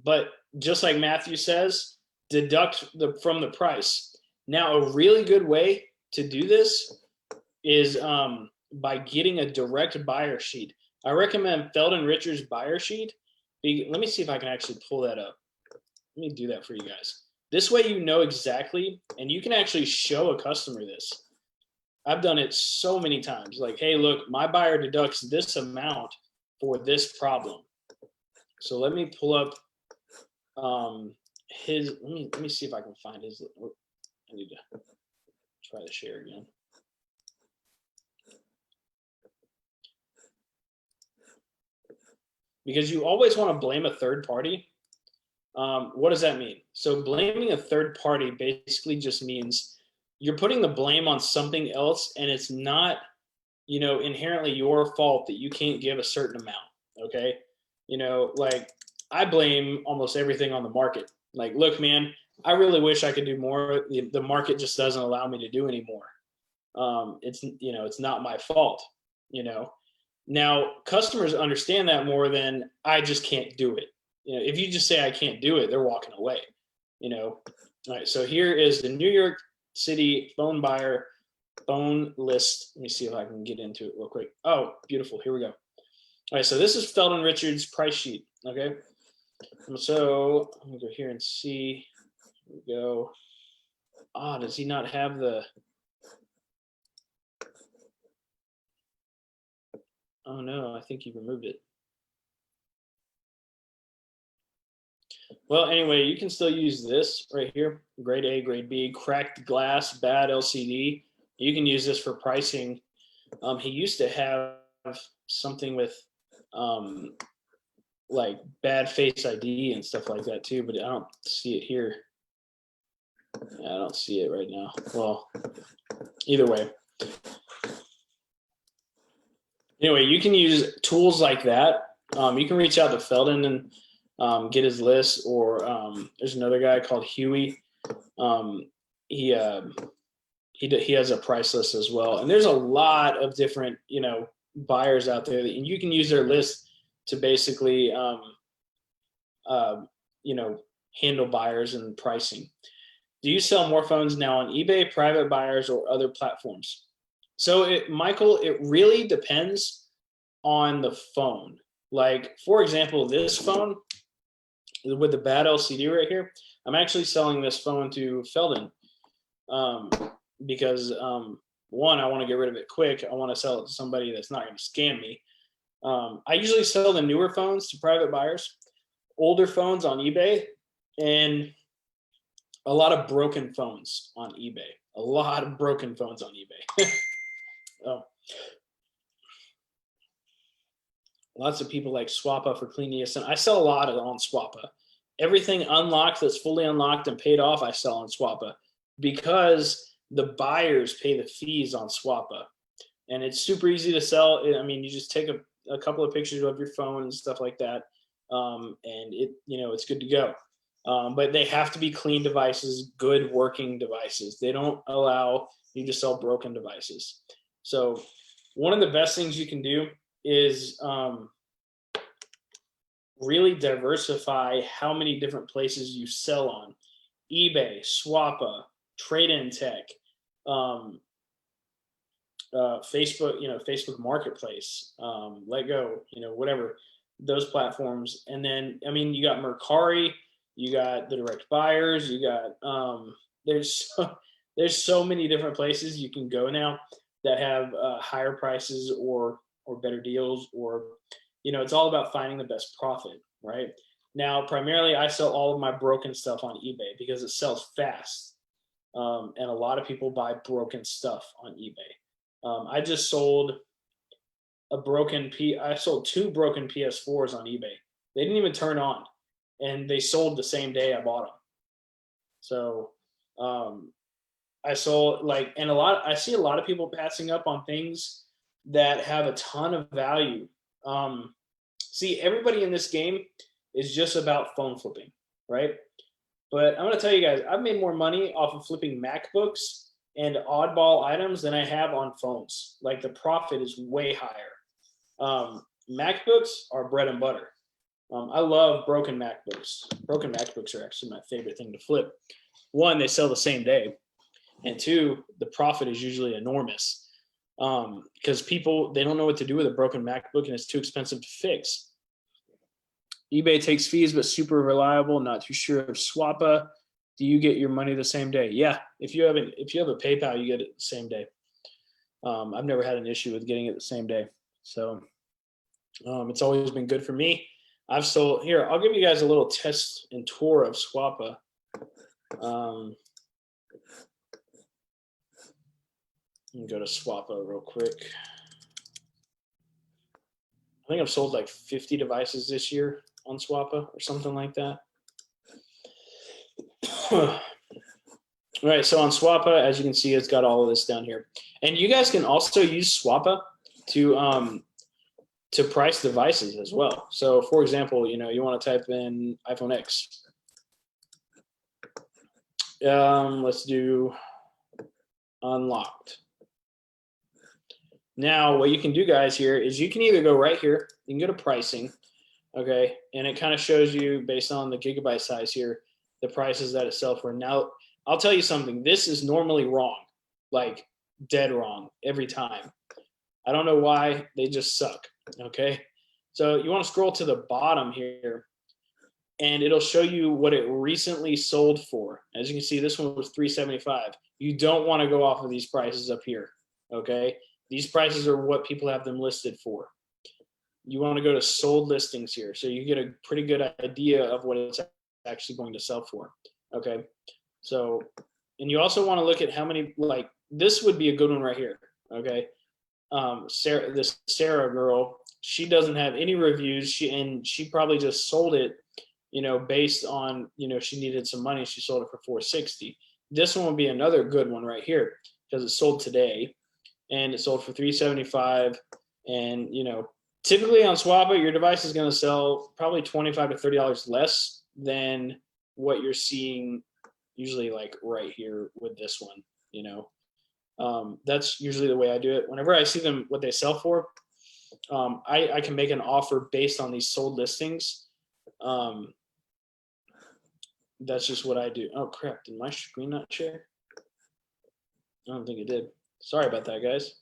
But just like Matthew says, deduct from the price. Now, a really good way to do this is by getting a direct buyer sheet. I recommend Feldon Richards buyer sheet. Let me see if I can actually pull that up. Let me do that for you guys. This way you know exactly, and you can actually show a customer this. I've done it so many times. Like, hey, look, my buyer deducts this amount for this problem. So let me pull up his. Let me see if I can find his. I need to try to share again. Because you always want to blame a third party. What does that mean? So blaming a third party basically just means you're putting the blame on something else, and it's not, inherently your fault that you can't give a certain amount. Okay, like I blame almost everything on the market. Like, look, man, I really wish I could do more. The market just doesn't allow me to do any more. It's not my fault. Now customers understand that more than I just can't do it. If you just say I can't do it, they're walking away. All right. So here is the New York City phone buyer phone list. Let me see if I can get into it real quick. Oh, beautiful. Here we go. All right. So this is Feldon Richards price sheet. Okay. So I'm gonna go here and see. Here we go. Does he not have the? Oh no, I think he removed it. Well, anyway, you can still use this right here, grade A, grade B, cracked glass, bad LCD. You can use this for pricing. He used to have something with like bad face ID and stuff like that too, but I don't see it here. I don't see it right now. Well, either way. Anyway, you can use tools like that. You can reach out to Feldon and get his list, or there's another guy called Huey. He has a price list as well, and there's a lot of different buyers out there, and you can use their list to basically handle buyers and pricing. Do you sell more phones now on eBay, private buyers, or other platforms? So, Michael, it really depends on the phone. Like, for example, this phone with the bad LCD right here, I'm actually selling this phone to Feldon because, one, I want to get rid of it quick. I want to sell it to somebody that's not going to scam me. I usually sell the newer phones to private buyers, older phones on eBay, and a lot of broken phones on eBay. A lot of broken phones on eBay. Lots of people like Swappa for clean ESN. I sell a lot on Swappa. Everything unlocked that's fully unlocked and paid off, I sell on Swappa because the buyers pay the fees on Swappa. And it's super easy to sell. I mean, you just take a couple of pictures of your phone and stuff like that, and it's good to go. But they have to be clean devices, good working devices. They don't allow you to sell broken devices. So one of the best things you can do is really diversify how many different places you sell on. eBay, Swappa, Trade-in Tech, Facebook, Facebook Marketplace, Let-Go, whatever, those platforms. And then, I mean, you got Mercari, you got the direct buyers, you got, there's so many different places you can go now that have higher prices or better deals, or, it's all about finding the best profit, right? Now, primarily, I sell all of my broken stuff on eBay because it sells fast. And a lot of people buy broken stuff on eBay. I just sold I sold 2 broken PS4s on eBay. They didn't even turn on. and they sold the same day I bought them. So I saw like, and I see a lot of people passing up on things that have a ton of value. See, everybody in this game is just about phone flipping, right? But I'm going to tell you guys, I've made more money off of flipping MacBooks and oddball items than I have on phones. Like the profit is way higher. MacBooks are bread and butter. I love broken MacBooks. Broken MacBooks are actually my favorite thing to flip. One, they sell the same day. And two, the profit is usually enormous because people, they don't know what to do with a broken MacBook and it's too expensive to fix. eBay takes fees, but super reliable. Not too sure of Swappa. Do you get your money the same day? Yeah, if you have a PayPal, you get it the same day. I've never had an issue with getting it the same day. So it's always been good for me. I've sold here. I'll give you guys a little test and tour of Swappa. Go to Swappa real quick. I think I've sold like 50 devices this year on Swappa or something like that. All right, so on Swappa, as you can see, it's got all of this down here. And you guys can also use Swappa to price devices as well. So for example, you want to type in iPhone X. Let's do unlocked. Now, what you can do, guys, here is you can either go right here, you can go to pricing, okay, and it kind of shows you based on the gigabyte size here, the prices that it sells for. Now, I'll tell you something. This is normally wrong, like dead wrong every time. I don't know why, they just suck, okay? So you want to scroll to the bottom here, and it'll show you what it recently sold for. As you can see, this one was $375. You don't want to go off of these prices up here, okay? These prices are what people have them listed for. You want to go to sold listings here, so you get a pretty good idea of what it's actually going to sell for, okay? So, and you also want to look at how many, like, this would be a good one right here, okay? This Sarah girl, she doesn't have any reviews, she probably just sold it, based on, she needed some money, she sold it for $460. This one would be another good one right here because it sold today. And it sold for $375. And typically on Swappa, your device is going to sell probably $25 to $30 less than what you're seeing usually, like right here with this one. That's usually the way I do it. Whenever I see them what they sell for, I can make an offer based on these sold listings. That's just what I do. Oh crap! Did my screen not share? I don't think it did. Sorry about that, guys.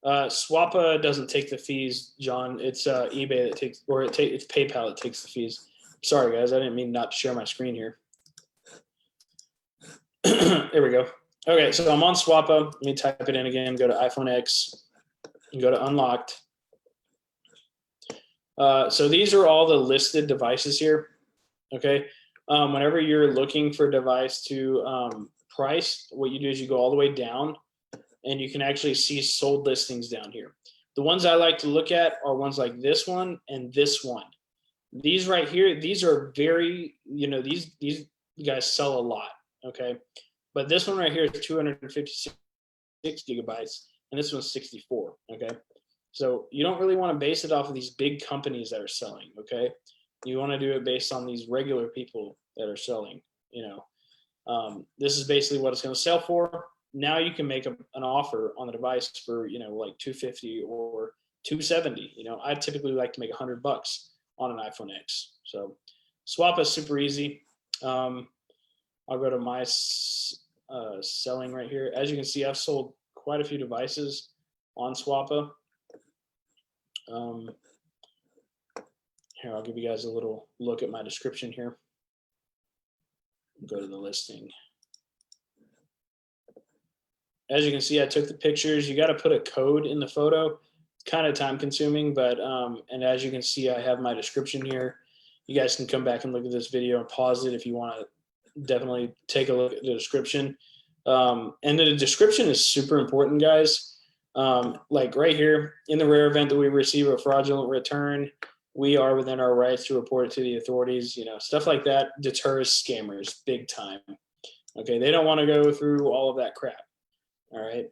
Swappa doesn't take the fees, John. It's eBay that takes, or it's PayPal that takes the fees. Sorry, guys. I didn't mean not to share my screen here. There we go. Okay, so I'm on Swappa. Let me type it in again. Go to iPhone X and go to unlocked. So these are all the listed devices here. Okay. Whenever you're looking for a device to price, what you do is you go all the way down and you can actually see sold listings down here. The ones I like to look at are ones like this one and this one. These right here, these are very, these guys sell a lot, okay? But this one right here is 256 gigabytes and this one's 64, okay? So you don't really want to base it off of these big companies that are selling, okay? You want to do it based on these regular people that are selling, This is basically what it's going to sell for. Now you can make an offer on the device for, like $250 or $270. I typically like to make $100 on an iPhone X. So Swappa is super easy. I'll go to my selling right here. As you can see, I've sold quite a few devices on Swappa. Here, I'll give you guys a little look at my description here. Go to the listing. As you can see, I took the pictures. You got to put a code in the photo. It's kind of time consuming, but and as you can see, I have my description here. You guys can come back and look at this video and pause it if you want to definitely take a look at the description. And the description is super important, guys. Like right here, in the rare event that we receive a fraudulent return, we are within our rights to report it to the authorities. You know, stuff like that deters scammers big time. Okay, they don't want to go through all of that crap. All right.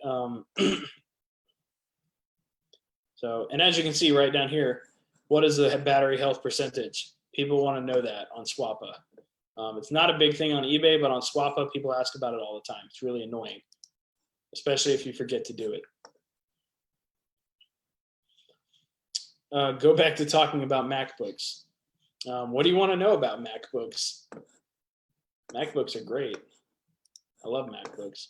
So, and as you can see right down here, what is the battery health percentage? People want to know that on Swappa. It's not a big thing on eBay, but on Swappa, people ask about it all the time. It's really annoying, especially if you forget to do it. Go back to talking about MacBooks. What do you want to know about MacBooks? MacBooks are great. I love MacBooks.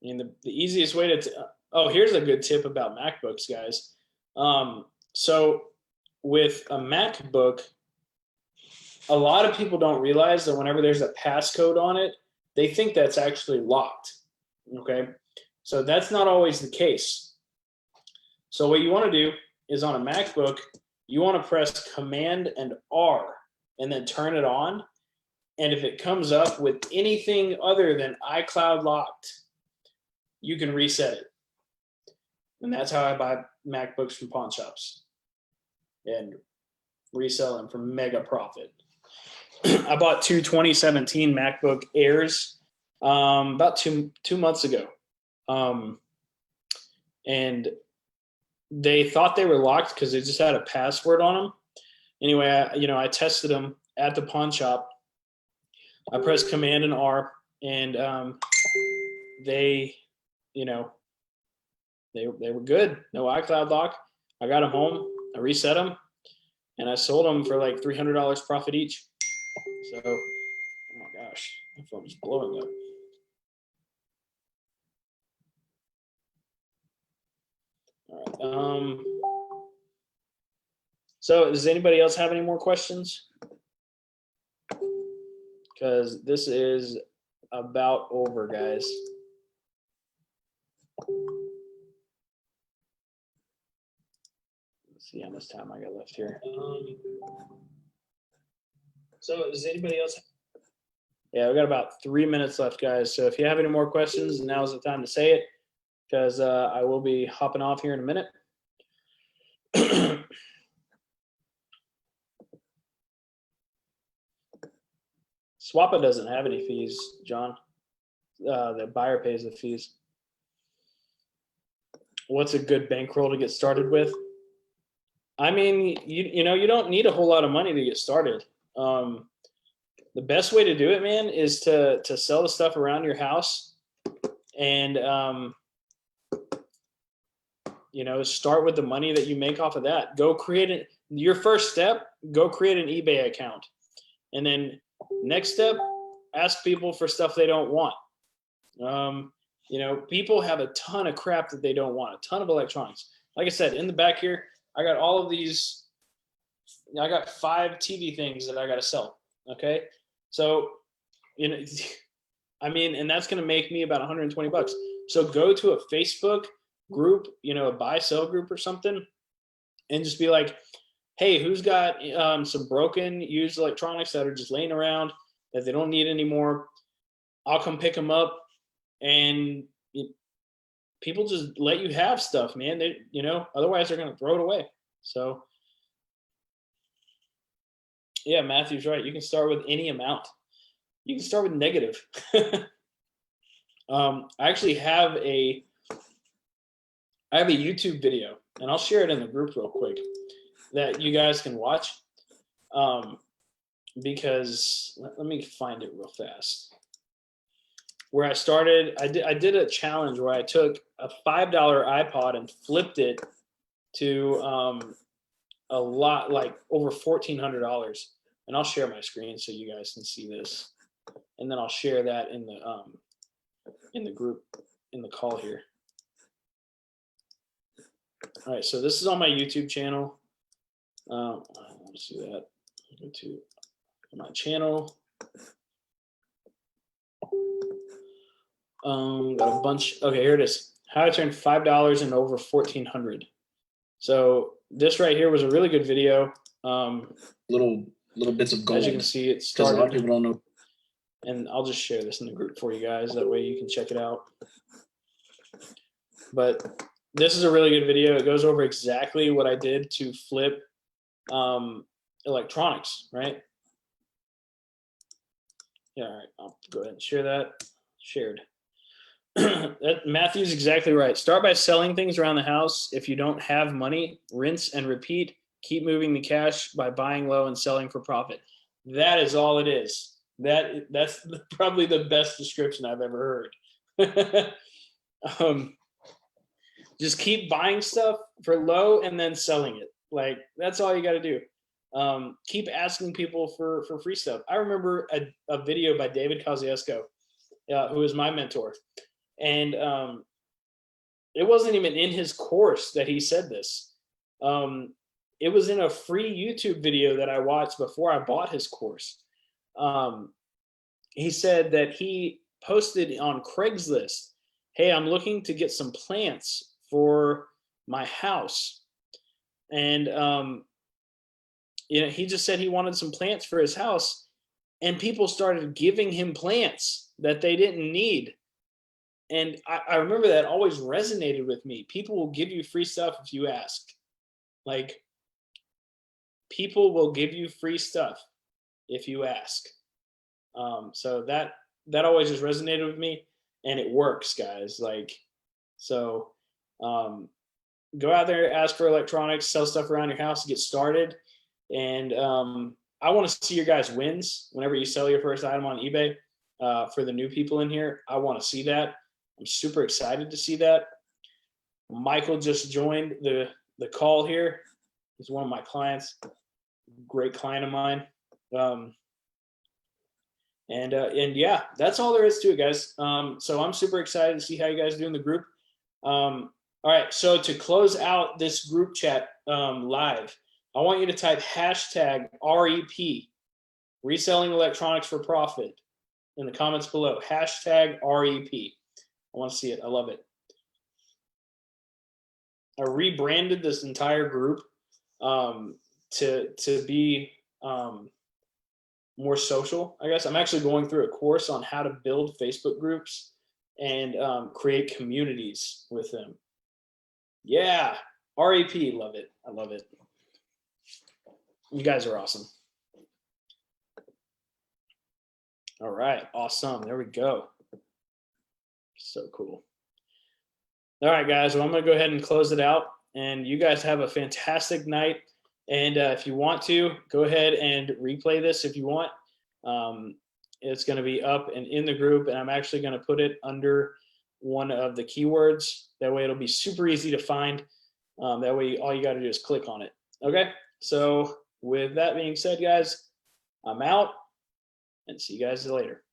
I mean, the easiest way to, oh, here's a good tip about MacBooks, guys. So with a MacBook, a lot of people don't realize that whenever there's a passcode on it, they think that's actually locked, okay? So that's not always the case. So what you want to do is on a MacBook, you want to press Command and R and then turn it on. And if it comes up with anything other than iCloud locked, you can reset it. And that's how I buy MacBooks from pawn shops and resell them for mega profit. I bought two 2017 MacBook Airs about two months ago. And they thought they were locked because they just had a password on them. Anyway, I tested them at the pawn shop. I pressed Command and R, and they were good. No iCloud lock. I got them home. I reset them, and I sold them for like $300 profit each. So, oh my gosh, my phone is blowing up. All right. So does anybody else have any more questions? Because this is about over, guys. Let's see how much time I got left here. So does anybody else? Yeah, we got about 3 minutes left, guys. So if you have any more questions, now's the time to say it, because I will be hopping off here in a minute. Swappa doesn't have any fees, John. The buyer pays the fees. What's a good bankroll to get started with? I mean, you don't need a whole lot of money to get started. The best way to do it, man, is to sell the stuff around your house and start with the money that you make off of that. Go create it. Your first step, go create an eBay account. And then next step, ask people for stuff they don't want. People have a ton of crap that they don't want, a ton of electronics. Like I said, in the back here, I got all of these. I got 5 TV things that I got to sell. Okay. So, and that's going to make me about $120. So go to a Facebook group, a buy sell group or something, and just be like, hey, who's got some broken used electronics that are just laying around that they don't need anymore? I'll come pick them up. And people just let you have stuff, man. They, otherwise they're going to throw it away. So yeah, Matthew's right. You can start with any amount. You can start with negative. I actually have a YouTube video, and I'll share it in the group real quick that you guys can watch. Because let me find it real fast. Where I started, I did a challenge where I took a $5 iPod and flipped it to a lot, like over $1,400. And I'll share my screen so you guys can see this, and then I'll share that in the group, in the call here. All right, so this is on my YouTube channel. Let's see that. Go to my channel. Got a bunch. Okay, here it is. How I turned $5 into over $1,400. So this right here was a really good video. Little bits of gold. As you can see, it started. A lot of people don't know. And I'll just share this in the group for you guys. That way you can check it out. But this is a really good video. It goes over exactly what I did to flip electronics, right? Yeah, all right, I'll go ahead and share that. Shared. Matthew's exactly right. Start by selling things around the house. If you don't have money, rinse and repeat. Keep moving the cash by buying low and selling for profit. That is all it is. That's probably the best description I've ever heard. Just keep buying stuff for low and then selling it. Like, that's all you got to do. Keep asking people for free stuff. I remember a video by David Kosciuszko, who is my mentor. And it wasn't even in his course that he said this. It was in a free YouTube video that I watched before I bought his course. He said that he posted on Craigslist, hey, I'm looking to get some plants for my house. And he just said he wanted some plants for his house, and people started giving him plants that they didn't need. And I remember that always resonated with me. People will give you free stuff if you ask. Like, people will give you free stuff if you ask. So that always just resonated with me, and it works, guys. Like, so go out there, ask for electronics, sell stuff around your house to get started. And I want to see your guys' wins whenever you sell your first item on eBay. For the new people in here, I want to see that. I'm super excited to see that. Michael just joined the call here. He's one of my clients, great client of mine. And yeah, that's all there is to it, guys. So I'm super excited to see how you guys do in the group. All right, so to close out this group chat live, I want you to type hashtag REP, Reselling Electronics for Profit, in the comments below. Hashtag REP. I want to see it. I love it. I rebranded this entire group to be more social, I guess. I'm actually going through a course on how to build Facebook groups and create communities with them. Yeah, REP, love it. I love it. You guys are awesome. All right, awesome. There we go. So cool. All right, guys. Well, I'm going to go ahead and close it out. And you guys have a fantastic night. And if you want to, go ahead and replay this if you want. It's going to be up and in the group. And I'm actually going to put it under one of the keywords. That way it'll be super easy to find. That way all you got to do is click on it. Okay. So with that being said, guys, I'm out, and see you guys later.